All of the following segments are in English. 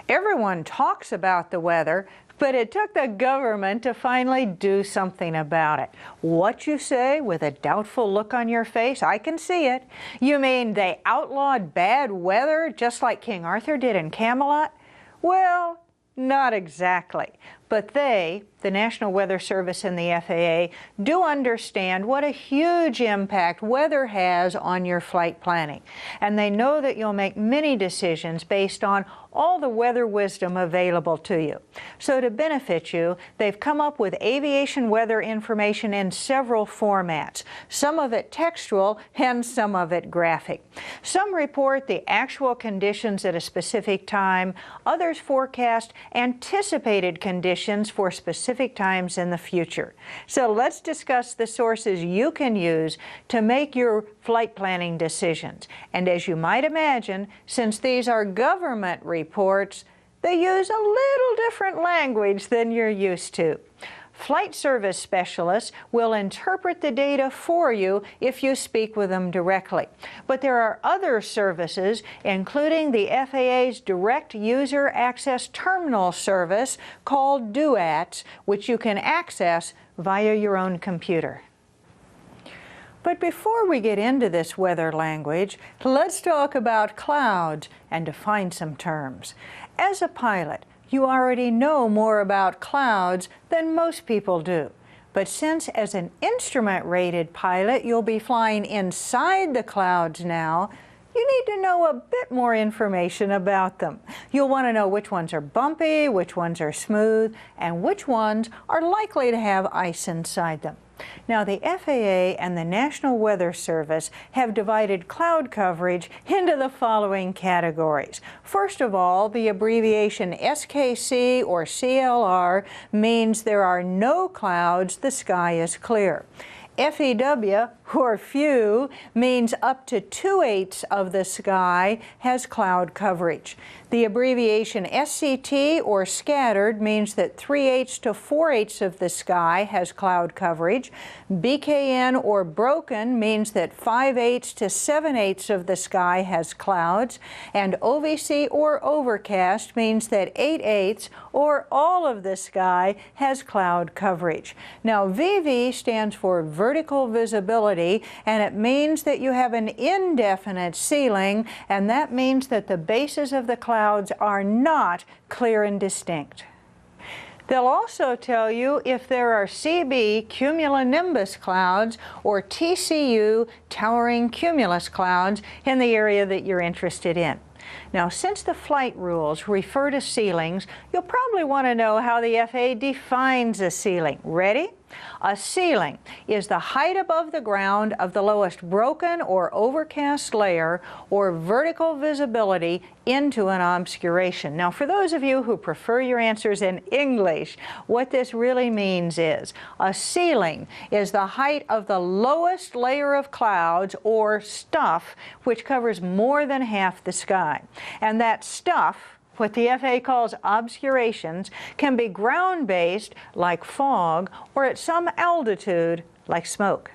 Everyone talks about the weather, but it took the government to finally do something about it. What you say with a doubtful look on your face? I can see it. You mean they outlawed bad weather just like King Arthur did in Camelot? Well, not exactly. But they, the National Weather Service and the FAA, do understand what a huge impact weather has on your flight planning. And they know that you'll make many decisions based on all the weather wisdom available to you. So to benefit you, they've come up with aviation weather information in several formats, some of it textual and some of it graphic. Some report the actual conditions at a specific time, others forecast anticipated conditions for specific times in the future. So let's discuss the sources you can use to make your flight planning decisions. And as you might imagine, since these are government reports, they use a little different language than you're used to. Flight service specialists will interpret the data for you if you speak with them directly. But there are other services, including the FAA's Direct User Access Terminal service called DUATS, which you can access via your own computer. But before we get into this weather language, let's talk about clouds and define some terms. As a pilot, you already know more about clouds than most people do. But since as an instrument-rated pilot you'll be flying inside the clouds now, you need to know a bit more information about them. You'll want to know which ones are bumpy, which ones are smooth, and which ones are likely to have ice inside them. Now, the FAA and the National Weather Service have divided cloud coverage into the following categories. First of all, the abbreviation SKC or CLR means there are no clouds, the sky is clear. FEW, or few, means up to 2/8 of the sky has cloud coverage. The abbreviation SCT, or scattered, means that 3/8 to 4/8 of the sky has cloud coverage. BKN, or broken, means that 5/8 to 7/8 of the sky has clouds. And OVC, or overcast, means that 8/8, or all of the sky, has cloud coverage. Now, VV stands for vertical visibility, and it means that you have an indefinite ceiling, and that means that the bases of the clouds are not clear and distinct. They'll also tell you if there are CB cumulonimbus clouds or TCU towering cumulus clouds in the area that you're interested in. Now, since the flight rules refer to ceilings, you'll probably want to know how the FAA defines a ceiling. Ready? A ceiling is the height above the ground of the lowest broken or overcast layer or vertical visibility into an obscuration. Now, for those of you who prefer your answers in English, what this really means is a ceiling is the height of the lowest layer of clouds or stuff which covers more than half the sky. And that stuff, what the FAA calls obscurations, can be ground-based, like fog, or at some altitude, like smoke.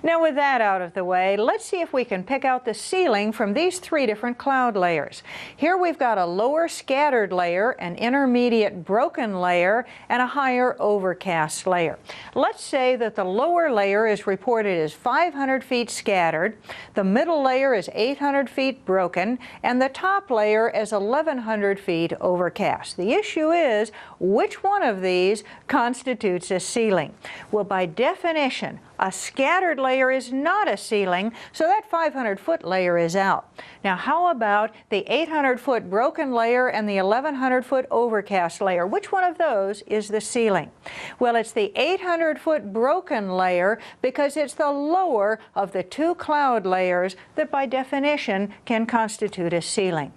Now, with that out of the way, let's see if we can pick out the ceiling from these three different cloud layers. Here we've got a lower scattered layer, an intermediate broken layer, and a higher overcast layer. Let's say that the lower layer is reported as 500 feet scattered, the middle layer is 800 feet broken, and the top layer is 1,100 feet overcast. The issue is, which one of these constitutes a ceiling? Well, by definition, a scattered layer is not a ceiling, so that 500-foot layer is out. Now, how about the 800-foot broken layer and the 1,100-foot overcast layer? Which one of those is the ceiling? Well, it's the 800-foot broken layer because it's the lower of the two cloud layers that by definition can constitute a ceiling.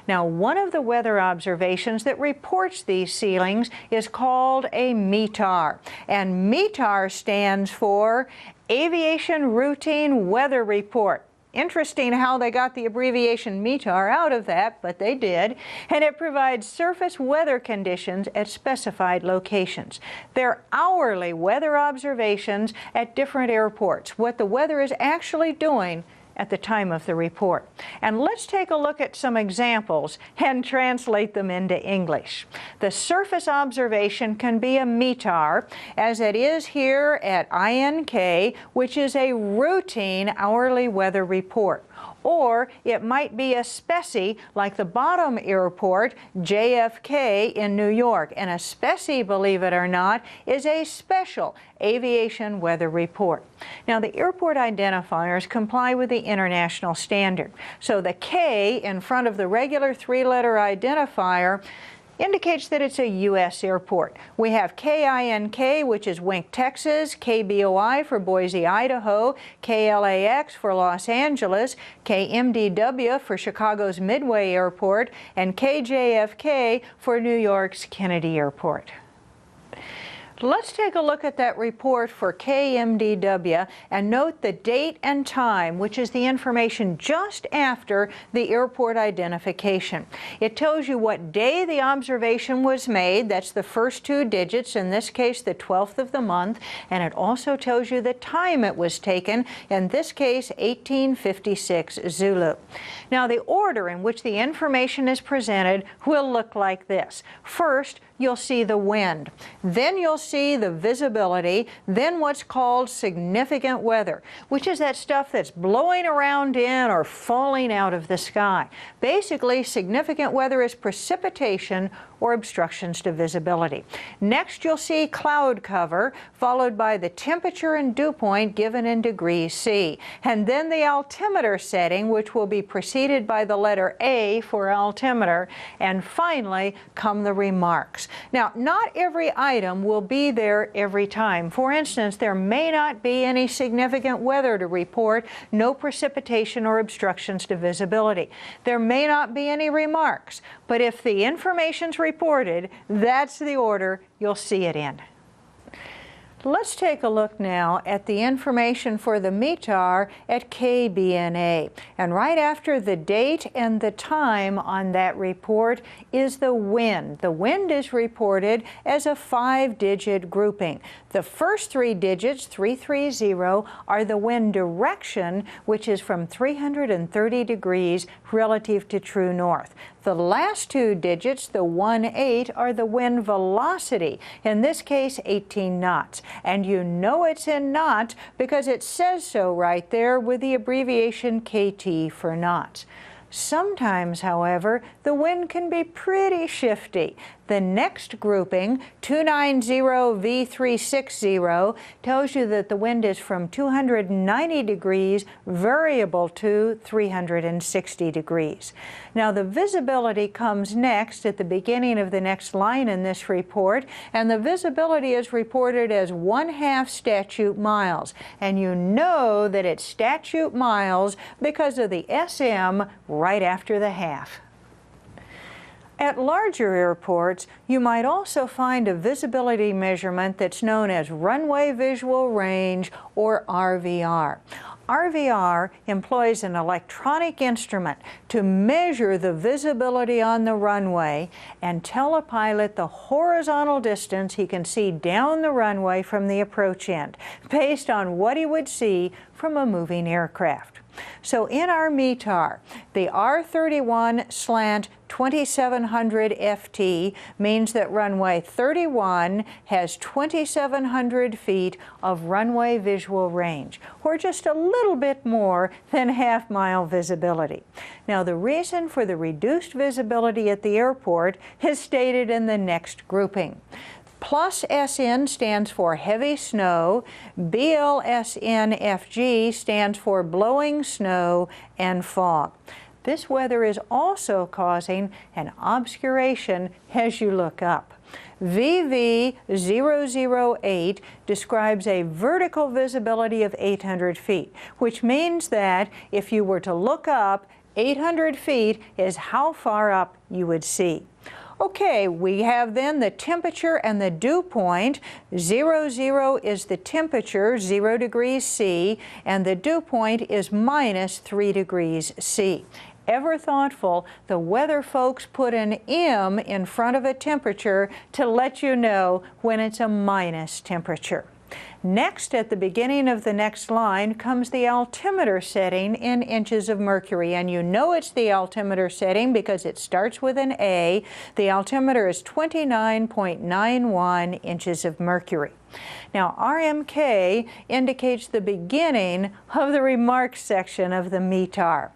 Now, one of the weather observations that reports these ceilings is called a METAR, and METAR stands for Aviation Routine Weather Report. Interesting how they got the abbreviation METAR out of that, but they did, and it provides surface weather conditions at specified locations. They're hourly weather observations at different airports, what the weather is actually doing at the time of the report. And let's take a look at some examples and translate them into English. The surface observation can be a METAR, as it is here at INK, which is a routine hourly weather report. Or it might be a SPECI, like the bottom airport, JFK in New York. And a SPECI, believe it or not, is a special aviation weather report. Now, the airport identifiers comply with the international standard. So the K in front of the regular three-letter identifier indicates that it's a U.S. airport. We have KINK, which is Wink, Texas, KBOI for Boise, Idaho, KLAX for Los Angeles, KMDW for Chicago's Midway Airport, and KJFK for New York's Kennedy Airport. Let's take a look at that report for KMDW and note the date and time, which is the information just after the airport identification. It tells you what day the observation was made. That's the first two digits, in this case the 12th of the month, and it also tells you the time it was taken, in this case 1856 Zulu. Now, the order in which the information is presented will look like this. First, you'll see the wind. Then you'll see the visibility, then what's called significant weather, which is that stuff that's blowing around in or falling out of the sky. Basically, significant weather is precipitation or obstructions to visibility. Next, you'll see cloud cover, followed by the temperature and dew point given in degrees C, and then the altimeter setting, which will be preceded by the letter A for altimeter, and finally come the remarks. Now, not every item will be there every time. For instance, there may not be any significant weather to report, no precipitation or obstructions to visibility. There may not be any remarks, but if the information's reported, that's the order you'll see it in. Let's take a look now at the information for the METAR at KBNA. And right after the date and the time on that report is the wind. The wind is reported as a 5-digit grouping. The first 3 digits, 330, are the wind direction, which is from 330 degrees relative to true north. The last 2 digits, the 18, are the wind velocity, in this case 18 knots. And you know it's in knots because it says so right there with the abbreviation KT for knots. Sometimes, however, the wind can be pretty shifty. The next grouping, 290V360, tells you that the wind is from 290 degrees variable to 360 degrees. Now, the visibility comes next at the beginning of the next line in this report, and the visibility is reported as 1/2 statute miles. And you know that it's statute miles because of the SM right after the half. At larger airports, you might also find a visibility measurement that's known as runway visual range, or RVR. RVR employs an electronic instrument to measure the visibility on the runway and tell a pilot the horizontal distance he can see down the runway from the approach end, based on what he would see from a moving aircraft. So in our METAR, the R31 slant 2700 FT means that runway 31 has 2,700 feet of runway visual range, or just a little bit more than half-mile visibility. Now, the reason for the reduced visibility at the airport is stated in the next grouping. Plus SN stands for heavy snow, BLSNFG stands for blowing snow and fog. This weather is also causing an obscuration as you look up. VV008 describes a vertical visibility of 800 feet, which means that if you were to look up, 800 feet is how far up you would see. Okay, we have then the temperature and the dew point. 00 is the temperature, 0 degrees C, and the dew point is -3 degrees C. Ever thoughtful, the weather folks put an M in front of a temperature to let you know when it's a minus temperature. Next, at the beginning of the next line, comes the altimeter setting in inches of mercury. And you know it's the altimeter setting because it starts with an A. The altimeter is 29.91 inches of mercury. Now, RMK indicates the beginning of the remarks section of the METAR.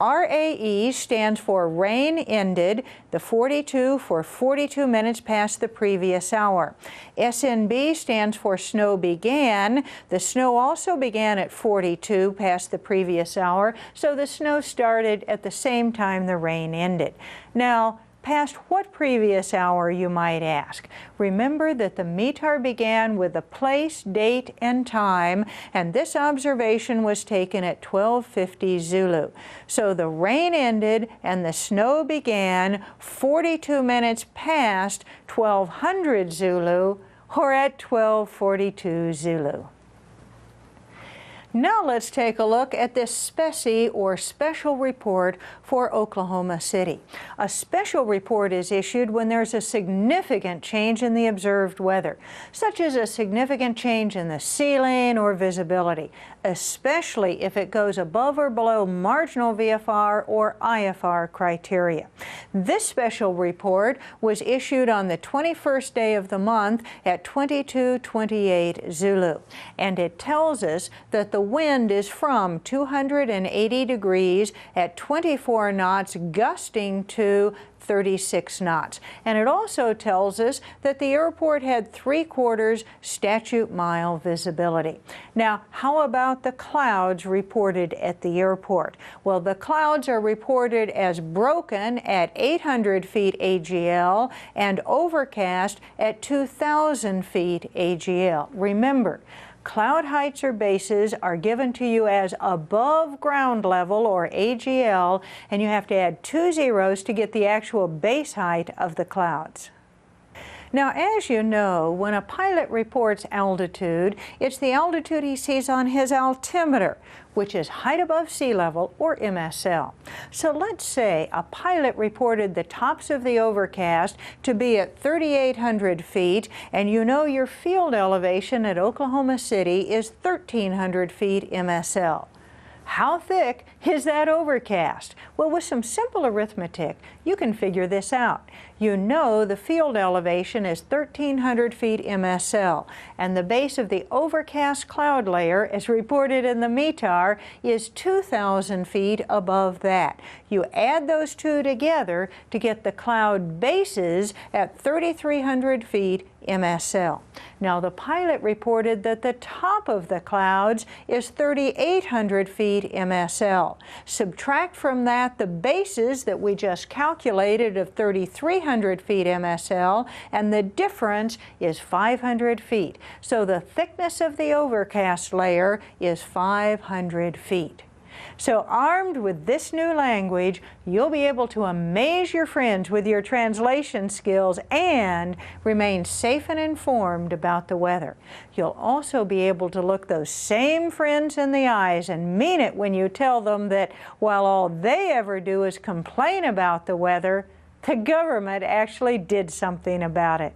RAE stands for rain ended, the 42 for 42 minutes past the previous hour. SNB stands for snow began. The snow also began at 42 past the previous hour, so the snow started at the same time the rain ended. Now, past what previous hour, you might ask? Remember that the METAR began with the place, date, and time, and this observation was taken at 12:50 Zulu. So the rain ended and the snow began 42 minutes past 1200 Zulu, or at 12:42 Zulu. Now let's take a look at this SPECI, or special report, for Oklahoma City. A special report is issued when there's a significant change in the observed weather, such as a significant change in the ceiling or visibility, especially if it goes above or below marginal VFR or IFR criteria. This special report was issued on the 21st day of the month at 22:28 Zulu, and it tells us that the wind is from 280 degrees at 24 knots, gusting to 36 knots. And it also tells us that the airport had 3/4 statute mile visibility. Now, how about the clouds reported at the airport? Well, the clouds are reported as broken at 800 feet AGL and overcast at 2,000 feet AGL. Remember, cloud heights or bases are given to you as above ground level, or AGL, and you have to add 2 zeros to get the actual base height of the clouds. Now, as you know, when a pilot reports altitude, it's the altitude he sees on his altimeter, which is height above sea level, or MSL. So let's say a pilot reported the tops of the overcast to be at 3,800 feet, and you know your field elevation at Oklahoma City is 1,300 feet MSL. How thick is that overcast? Well, with some simple arithmetic, you can figure this out. You know the field elevation is 1,300 feet MSL, and the base of the overcast cloud layer, as reported in the METAR, is 2,000 feet above that. You add those two together to get the cloud bases at 3,300 feet MSL. Now, the pilot reported that the top of the clouds is 3,800 feet MSL. Subtract from that the bases that we just calculated of 3,300 feet MSL, and the difference is 500 feet. So the thickness of the overcast layer is 500 feet. So armed with this new language, you'll be able to amaze your friends with your translation skills and remain safe and informed about the weather. You'll also be able to look those same friends in the eyes and mean it when you tell them that while all they ever do is complain about the weather, the government actually did something about it.